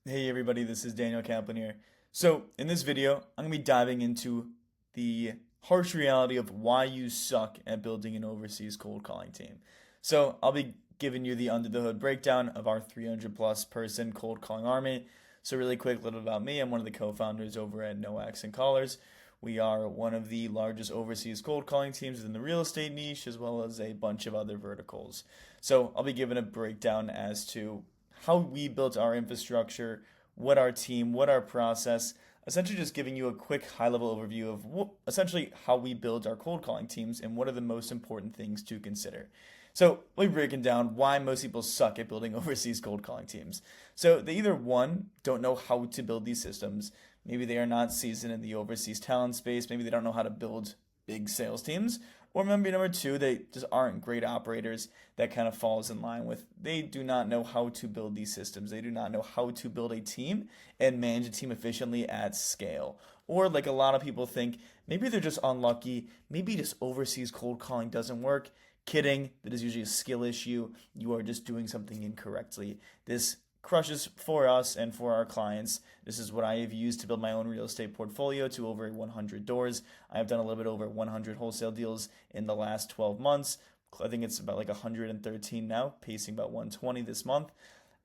Hey everybody, this is Daniel Kaplan here. So, in this video, I'm going to be diving into the harsh reality of why you suck at building an overseas cold calling team. So, I'll be giving you the under the hood breakdown of our 300 plus person cold calling army. So, really quick, little about me. I'm one of the co-founders over at No Accent Callers. We are one of the largest overseas cold calling teams within the real estate niche, as well as a bunch of other verticals. So, I'll be giving a breakdown as to how we built our infrastructure, what our team, what our process, essentially just giving you a quick high level overview of essentially how we build our cold calling teams and what are the most important things to consider. So we're breaking down why most people suck at building overseas cold calling teams. So they either one, don't know how to build these systems, maybe they are not seasoned in the overseas talent space, maybe they don't know how to build big sales teams, or maybe number two, they just aren't great operators. That kind of falls in line with they do not know how to build these systems. They do not know how to build a team and manage a team efficiently at scale. Or like a lot of people think, maybe they're just unlucky. Maybe just overseas cold calling doesn't work. Kidding. That is usually a skill issue. You are just doing something incorrectly. This crushes for us and for our clients. This is what I have used to build my own real estate portfolio to over 100 doors. I have done a little bit over 100 wholesale deals in the last 12 months. I think it's about like 113 now, pacing about 120 this month.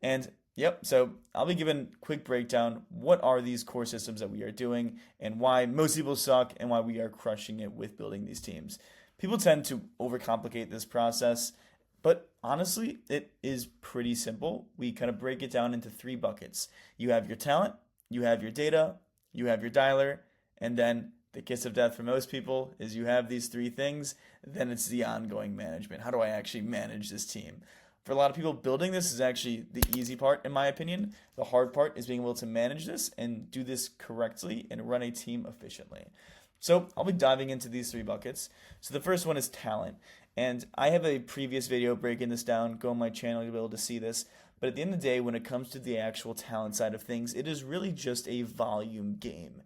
And yep, so I'll be giving a quick breakdown. What are these core systems that we are doing and why most people suck and why we are crushing it with building these teams. People tend to overcomplicate this process, but honestly, it is pretty simple. We kind of break it down into three buckets. You have your talent, you have your data, you have your dialer, and then the kiss of death for most people is you have these three things, then it's the ongoing management. How do I actually manage this team? For a lot of people, building this is actually the easy part, in my opinion. The hard part is being able to manage this and do this correctly and run a team efficiently. So I'll be diving into these three buckets. So the first one is talent. And I have a previous video breaking this down. Go on my channel, you'll be able to see this. But at the end of the day, when it comes to the actual talent side of things, it is really just a volume game.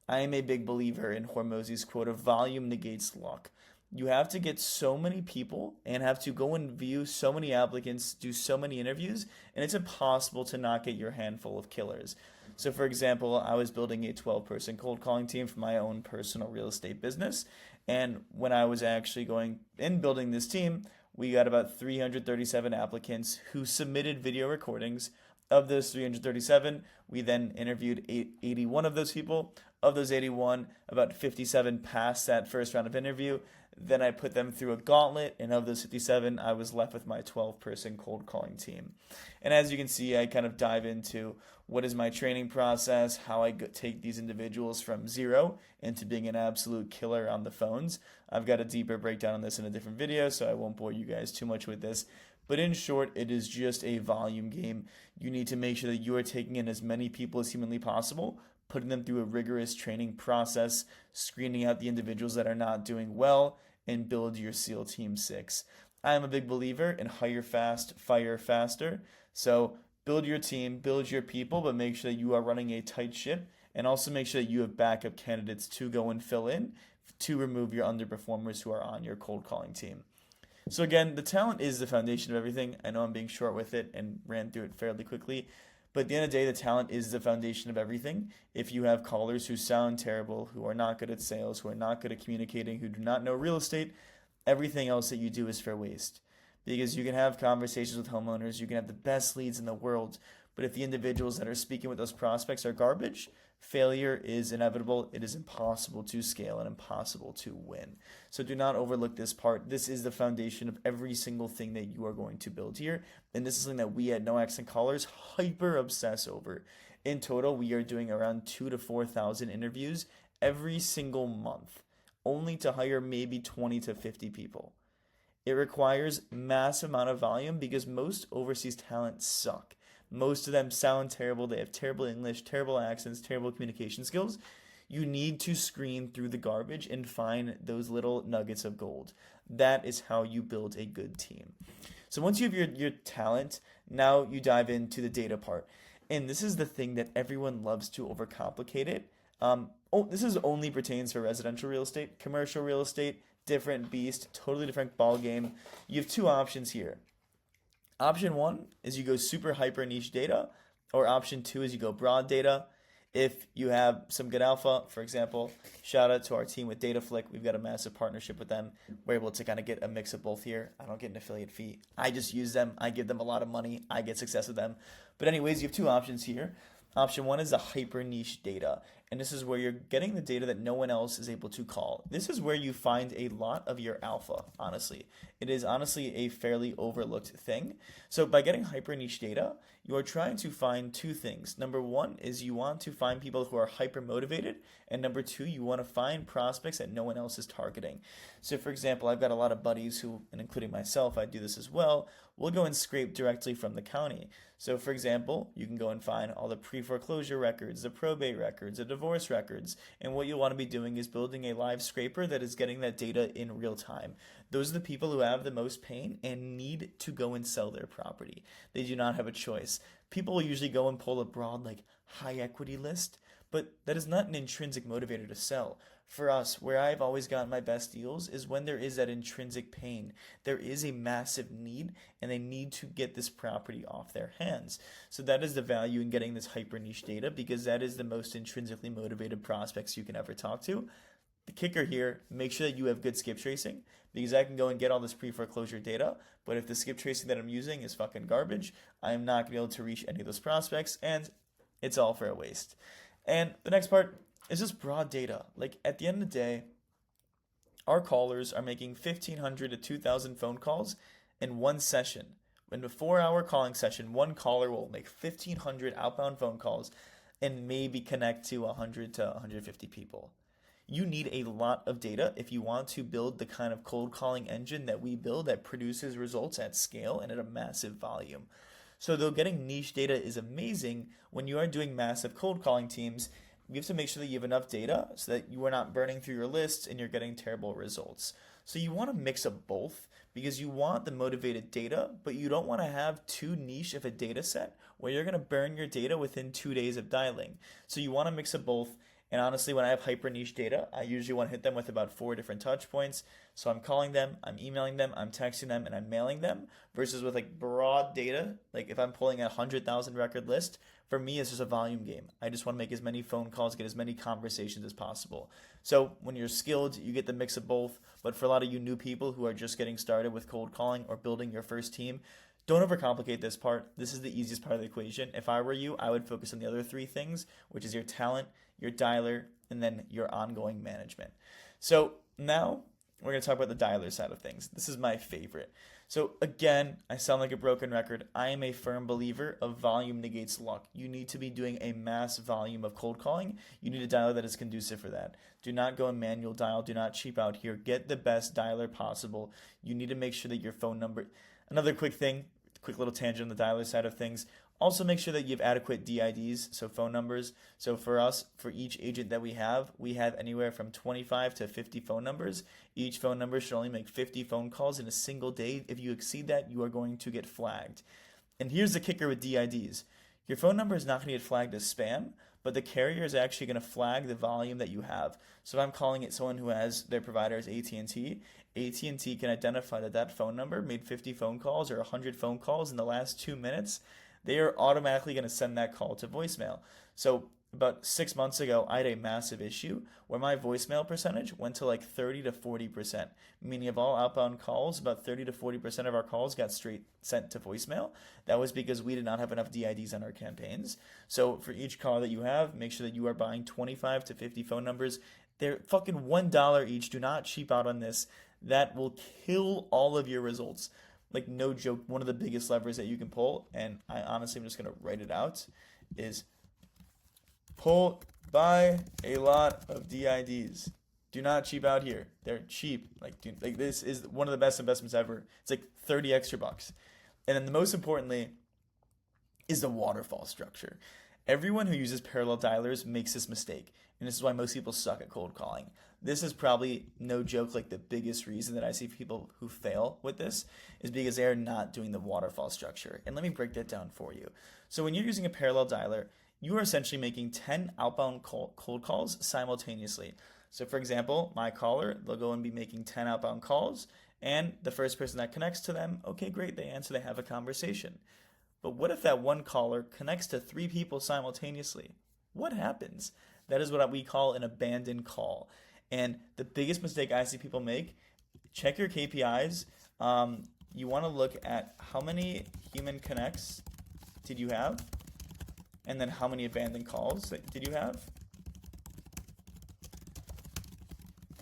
I am a big believer in Hormozi's quote of volume negates luck. You have to get so many people and have to go and view so many applicants, do so many interviews, and it's impossible to not get your handful of killers. So, for example, I was building a 12-person cold calling team for my own personal real estate business. And when I was actually going in building this team, we got about 337 applicants who submitted video recordings. Of those 337, we then interviewed 81 of those people. Of those 81, about 57 passed that first round of interview. Then I put them through a gauntlet, and of those 57, I was left with my 12-person cold calling team. And as you can see, I kind of dive into what is my training process, how I take these individuals from zero into being an absolute killer on the phones. I've got a deeper breakdown on this in a different video, so I won't bore you guys too much with this. But in short, it is just a volume game. You need to make sure that you are taking in as many people as humanly possible, putting them through a rigorous training process, screening out the individuals that are not doing well, and build your SEAL Team 6. I am a big believer in hire fast, fire faster. So build your team, build your people, but make sure that you are running a tight ship and also make sure that you have backup candidates to go and fill in to remove your underperformers who are on your cold calling team. So again, the talent is the foundation of everything. I know I'm being short with it and ran through it fairly quickly, but at the end of the day, the talent is the foundation of everything. If you have callers who sound terrible, who are not good at sales, who are not good at communicating, who do not know real estate, everything else that you do is fair waste. Because you can have conversations with homeowners, you can have the best leads in the world, but if the individuals that are speaking with those prospects are garbage, failure is inevitable. It is impossible to scale and impossible to win. So do not overlook this part. This is the foundation of every single thing that you are going to build here. And this is something that we at No Accent Callers hyper obsess over. In total, we are doing around 2 to 4,000 interviews every single month, only to hire maybe 20 to 50 people. It requires massive amount of volume because most overseas talent suck. Most of them sound terrible. They have terrible English, terrible accents, terrible communication skills. You need to screen through the garbage and find those little nuggets of gold. That is how you build a good team. So once you have your talent, now you dive into the data part. And this is the thing that everyone loves to overcomplicate it. This is only pertains for residential real estate. Commercial real estate, different beast, totally different ball game. You have two options here. Option one is you go super hyper niche data. Or option two is you go broad data. If you have some good alpha, for example, shout out to our team with DataFlick. We've got a massive partnership with them. We're able to kind of get a mix of both here. I don't get an affiliate fee. I just use them. I give them a lot of money. I get success with them. But anyways, you have two options here. Option one is the hyper niche data. And this is where you're getting the data that no one else is able to call. This is where you find a lot of your alpha, honestly. It is honestly a fairly overlooked thing. So by getting hyper niche data, you are trying to find two things. Number one is you want to find people who are hyper motivated. And number two, you want to find prospects that no one else is targeting. So for example, I've got a lot of buddies who, and including myself, I do this as well, we'll go and scrape directly from the county. So for example, you can go and find all the pre-foreclosure records, the probate records, the divorce records, and what you'll want to be doing is building a live scraper that is getting that data in real time. Those are the people who have the most pain and need to go and sell their property. They do not have a choice. People will usually go and pull a broad, like, high equity list, but that is not an intrinsic motivator to sell. For us, where I've always gotten my best deals is when there is that intrinsic pain. There is a massive need, and they need to get this property off their hands. So that is the value in getting this hyper niche data, because that is the most intrinsically motivated prospects you can ever talk to. The kicker here, make sure that you have good skip tracing, because I can go and get all this pre-foreclosure data, but if the skip tracing that I'm using is fucking garbage, I am not going to be able to reach any of those prospects, and it's all for a waste. And the next part is just broad data. Like, at the end of the day, our callers are making 1,500 to 2,000 phone calls in one session. In a 4-hour calling session, one caller will make 1,500 outbound phone calls and maybe connect to 100 to 150 people. You need a lot of data if you want to build the kind of cold calling engine that we build that produces results at scale and at a massive volume. So though getting niche data is amazing, when you are doing massive cold calling teams, you have to make sure that you have enough data so that you are not burning through your lists and you're getting terrible results. So you want a mix of both, because you want the motivated data, but you don't want to have too niche of a data set where you're going to burn your data within 2 days of dialing. So you want a mix of both. And honestly, when I have hyper niche data, I usually want to hit them with about 4 different touch points. So I'm calling them, I'm emailing them, I'm texting them, and I'm mailing them, versus with like broad data. Like if I'm pulling a 100,000 record list, for me, it's just a volume game. I just want to make as many phone calls, get as many conversations as possible. So when you're skilled, you get the mix of both. But for a lot of you new people who are just getting started with cold calling or building your first team, don't overcomplicate this part. This is the easiest part of the equation. If I were you, I would focus on the other 3 things, which is your talent, your dialer, and then your ongoing management. So now we're going to talk about the dialer side of things. This is my favorite. So again, I sound like a broken record. I am a firm believer of volume negates luck. You need to be doing a mass volume of cold calling. You need a dialer that is conducive for that. Do not go and manual dial. Do not cheap out here. Get the best dialer possible. You need to make sure that your phone number... Another quick thing, quick little tangent on the dialer side of things. Also make sure that you have adequate DIDs, so phone numbers. So for us, for each agent that we have anywhere from 25 to 50 phone numbers. Each phone number should only make 50 phone calls in a single day. If you exceed that, you are going to get flagged. And here's the kicker with DIDs. Your phone number is not going to get flagged as spam, but the carrier is actually going to flag the volume that you have. So if I'm calling it someone who has their provider as AT&T, AT&T can identify that that phone number made 50 phone calls or 100 phone calls in the last 2 minutes. They are automatically going to send that call to voicemail. So about 6 months ago, I had a massive issue where my voicemail percentage went to like 30 to 40%, meaning of all outbound calls, about 30 to 40% of our calls got straight sent to voicemail. That was because we did not have enough DIDs on our campaigns. So for each call that you have, make sure that you are buying 25 to 50 phone numbers. They're fucking $1 each. Do not cheap out on this. That will kill all of your results. Like, no joke, one of the biggest levers that you can pull, and I honestly am just going to write it out, is buy a lot of DIDs. Do not cheap out here. They're cheap. Like this is one of the best investments ever. It's like 30 extra bucks. And then the most importantly is the waterfall structure. Everyone who uses parallel dialers makes this mistake, and this is why most people suck at cold calling. This is probably, no joke, like the biggest reason that I see people who fail with this is because they are not doing the waterfall structure. And let me break that down for you. So when you're using a parallel dialer, you are essentially making 10 outbound cold calls simultaneously. So for example, my caller, they'll go and be making 10 outbound calls, and the first person that connects to them, okay, great, they answer, they have a conversation. But what if that one caller connects to 3 people simultaneously? What happens? That is what we call an abandoned call. And the biggest mistake I see people make, check your KPIs. You want to look at how many human connects did you have, and then how many abandoned calls did you have.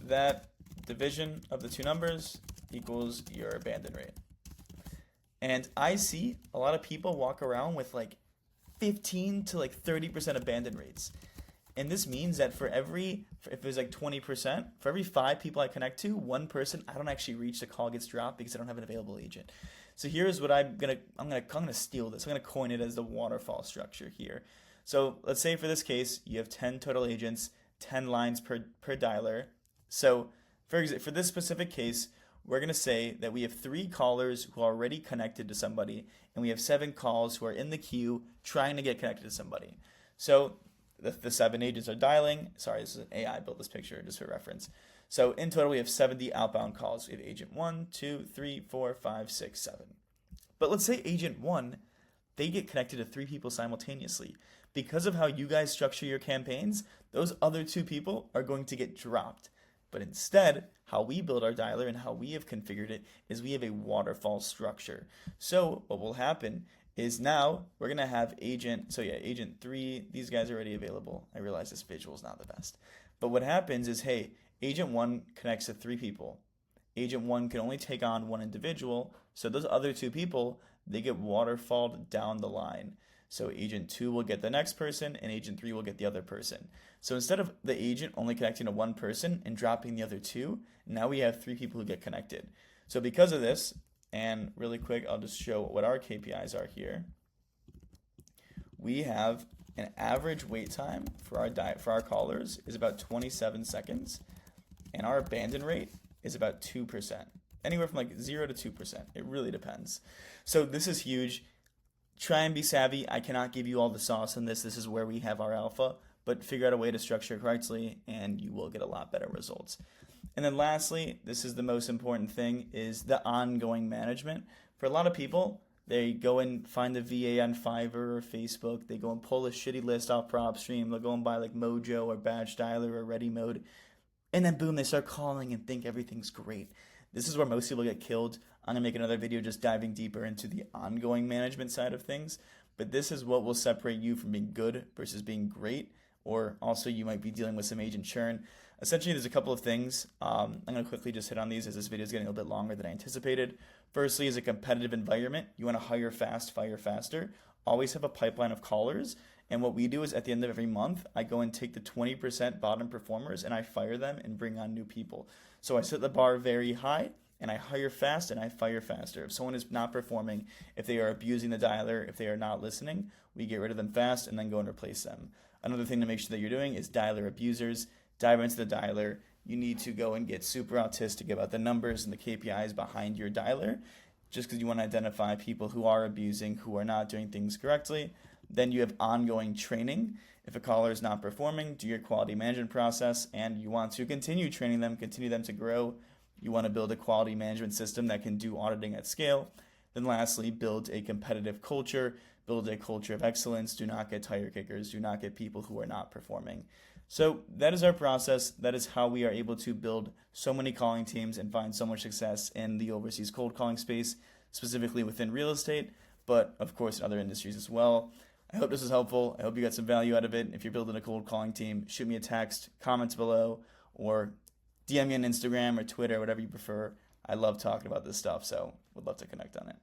That division of the two numbers equals your abandon rate. And I see a lot of people walk around with like 15 to like 30% abandon rates. And this means that if it was like 20%, for every 5 people I connect to, one person I don't actually reach, the call gets dropped because I don't have an available agent. So here's what I'm gonna steal this. I'm gonna coin it as the waterfall structure here. So let's say for this case, you have 10 total agents, 10 lines per dialer. So for this specific case, we're gonna say that we have 3 callers who are already connected to somebody, and we have 7 calls who are in the queue trying to get connected to somebody. So the 7 agents are dialing. Sorry, this is an AI built this picture just for reference. So in total, we have 70 outbound calls. We have agent 1, 2, 3, 4, 5, 6, 7. But let's say agent 1, they get connected to 3 people simultaneously. Because of how you guys structure your campaigns, those other 2 people are going to get dropped. But instead, how we build our dialer and how we have configured it is we have a waterfall structure. So what will happen is now we're going to have agent 3, these guys are already available. I realize this visual is not the best. But what happens is, hey, agent 1 connects to 3 people. Agent 1 can only take on 1 individual, so those other 2 people, they get waterfalled down the line. So agent 2 will get the next person, and agent 3 will get the other person. So instead of the agent only connecting to 1 person and dropping the other 2, now we have 3 people who get connected. So because of this, and really quick, I'll just show what our KPIs are here. We have an average wait time for our callers is about 27 seconds, and our abandon rate is about 2%. Anywhere from like 0 to 2%. It really depends. So this is huge. Try and be savvy. I cannot give you all the sauce on this. This is where we have our alpha, but figure out a way to structure it correctly and you will get a lot better results. And then lastly, this is the most important thing, is the ongoing management. For a lot of people, they go and find a VA on Fiverr or Facebook. They go and pull a shitty list off PropStream. They'll go and buy like Mojo or Batch Dialer or Ready Mode. And then boom, they start calling and think everything's great. This is where most people get killed. I'm going to make another video just diving deeper into the ongoing management side of things. But this is what will separate you from being good versus being great. Or also you might be dealing with some agent churn. Essentially, there's a couple of things. I'm going to quickly just hit on these as this video is getting a little bit longer than I anticipated. Firstly, is a competitive environment. You want to hire fast, fire faster. Always have a pipeline of callers. And what we do is at the end of every month, I go and take the 20% bottom performers and I fire them and bring on new people. So I set the bar very high and I hire fast and I fire faster. If someone is not performing, if they are abusing the dialer, if they are not listening, we get rid of them fast and then go and replace them. Another thing to make sure that you're doing is dialer abusers. Dive into the dialer. You need to go and get super autistic about the numbers and the KPIs behind your dialer, just because you want to identify people who are abusing, who are not doing things correctly. Then you have ongoing training. If a caller is not performing, do your quality management process, and you want to continue training them, continue them to grow. You want to build a quality management system that can do auditing at scale. Then lastly, build a competitive culture, build a culture of excellence. Do not get tire kickers. Do not get people who are not performing. So that is our process. That is how we are able to build so many calling teams and find so much success in the overseas cold calling space, specifically within real estate, but of course in other industries as well. I hope this was helpful. I hope you got some value out of it. If you're building a cold calling team, shoot me a text, comments below, or DM me on Instagram or Twitter, whatever you prefer. I love talking about this stuff, so would love to connect on it.